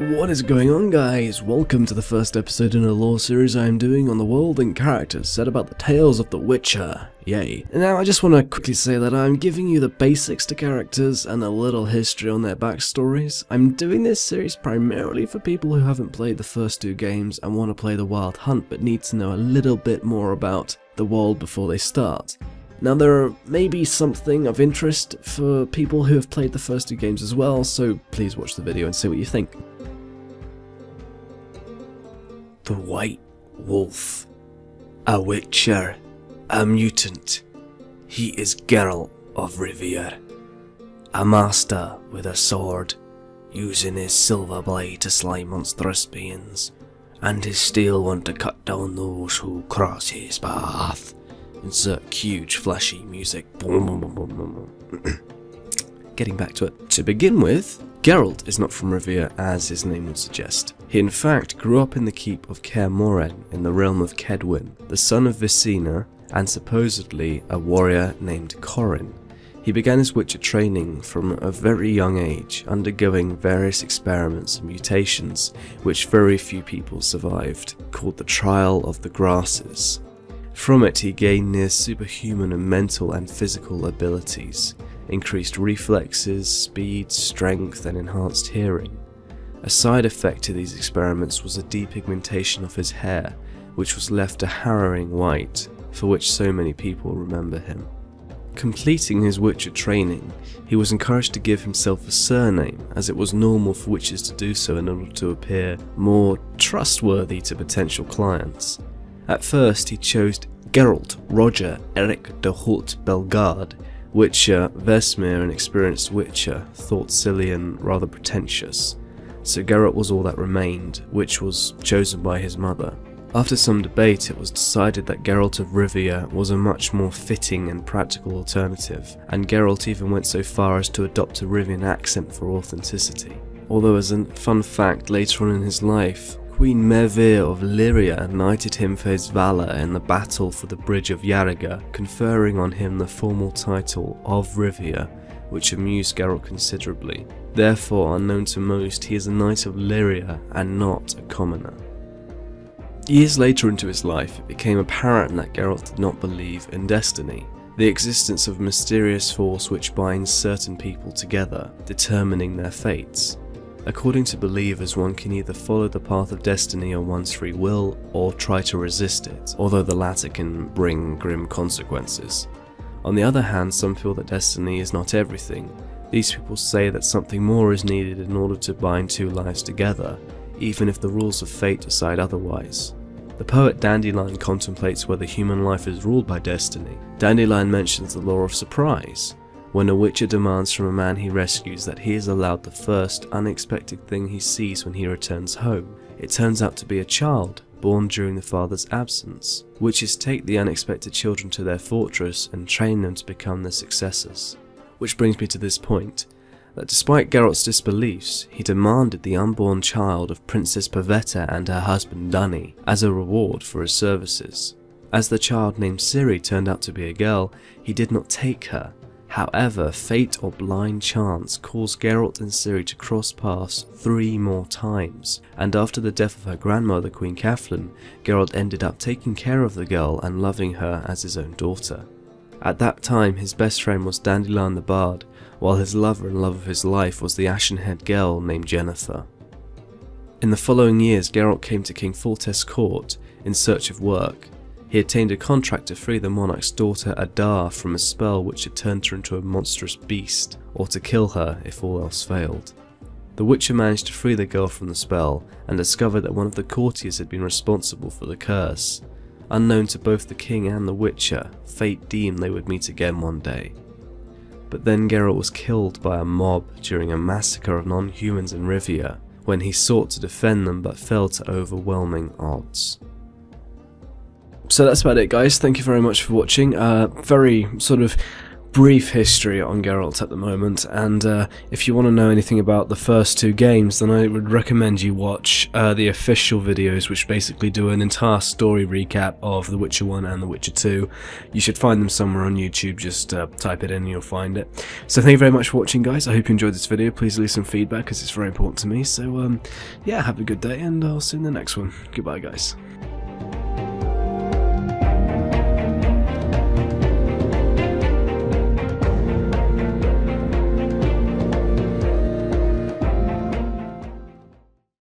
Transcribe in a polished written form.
What is going on, guys? Welcome to the first episode in a lore series I am doing on the world and characters set about the tales of The Witcher. Yay. Now I just want to quickly say that I'm giving you the basics to characters and a little history on their backstories. I'm doing this series primarily for people who haven't played the first two games and want to play the Wild Hunt but need to know a little bit more about the world before they start. Now there may be something of interest for people who have played the first two games as well, so please watch the video and see what you think. The White Wolf. A Witcher. A mutant. He is Geralt of Rivia. A master with a sword, using his silver blade to slay monstrous beings, and his steel one to cut down those who cross his path. Insert huge flashy music. Getting back to it. To begin with, Geralt is not from Rivia as his name would suggest. He in fact grew up in the keep of Kaer Morhen in the realm of Kedwin, the son of Vicina and supposedly a warrior named Corin. He began his Witcher training from a very young age, undergoing various experiments and mutations which very few people survived, called the Trial of the Grasses. From it he gained near superhuman and mental and physical abilities, increased reflexes, speed, strength and enhanced hearing. A side effect to these experiments was a depigmentation of his hair, which was left a harrowing white, for which so many people remember him. Completing his Witcher training, he was encouraged to give himself a surname, as it was normal for witches to do so in order to appear more trustworthy to potential clients. At first he chose Geralt Roger Eric de Hout Belgard. Witcher Vesmir, an experienced witcher, thought silly and rather pretentious, so Geralt was all that remained, which was chosen by his mother. After some debate it was decided that Geralt of Rivia was a much more fitting and practical alternative, and Geralt even went so far as to adopt a Rivian accent for authenticity. Although as a fun fact, later on in his life, Queen Mevir of Lyria knighted him for his valour in the battle for the Bridge of Yarriga, conferring on him the formal title of Rivia, which amused Geralt considerably. Therefore, unknown to most, he is a knight of Lyria and not a commoner. Years later into his life, it became apparent that Geralt did not believe in destiny, the existence of a mysterious force which binds certain people together, determining their fates. According to believers, one can either follow the path of destiny on one's free will or try to resist it, although the latter can bring grim consequences. On the other hand, some feel that destiny is not everything. These people say that something more is needed in order to bind two lives together, even if the rules of fate decide otherwise. The poet Dandelion contemplates whether human life is ruled by destiny. Dandelion mentions the law of surprise. When a witcher demands from a man he rescues that he is allowed the first unexpected thing he sees when he returns home, it turns out to be a child born during the father's absence. Witches take the unexpected children to their fortress and train them to become their successors. Which brings me to this point, that despite Geralt's disbeliefs, he demanded the unborn child of Princess Pavetta and her husband Dunny as a reward for his services. As the child named Ciri turned out to be a girl, he did not take her. However, fate or blind chance caused Geralt and Ciri to cross paths 3 more times, and after the death of her grandmother Queen Catelyn, Geralt ended up taking care of the girl and loving her as his own daughter. At that time his best friend was Dandelion the Bard, while his lover and love of his life was the ashen-haired girl named Jennifer. In the following years Geralt came to King Foltest's court in search of work. He obtained a contract to free the monarch's daughter Adar from a spell which had turned her into a monstrous beast, or to kill her if all else failed. The Witcher managed to free the girl from the spell, and discovered that one of the courtiers had been responsible for the curse. Unknown to both the king and the Witcher, fate deemed they would meet again one day. But then Geralt was killed by a mob during a massacre of non-humans in Rivia, when he sought to defend them but fell to overwhelming odds. So that's about it, guys. Thank you very much for watching. Very sort of brief history on Geralt at the moment, and if you want to know anything about the first two games, then I would recommend you watch the official videos, which basically do an entire story recap of The Witcher 1 and The Witcher 2. You should find them somewhere on YouTube, just type it in and you'll find it. So thank you very much for watching, guys. I hope you enjoyed this video. Please leave some feedback, because it's very important to me. So yeah, have a good day, and I'll see you in the next one. Goodbye, guys.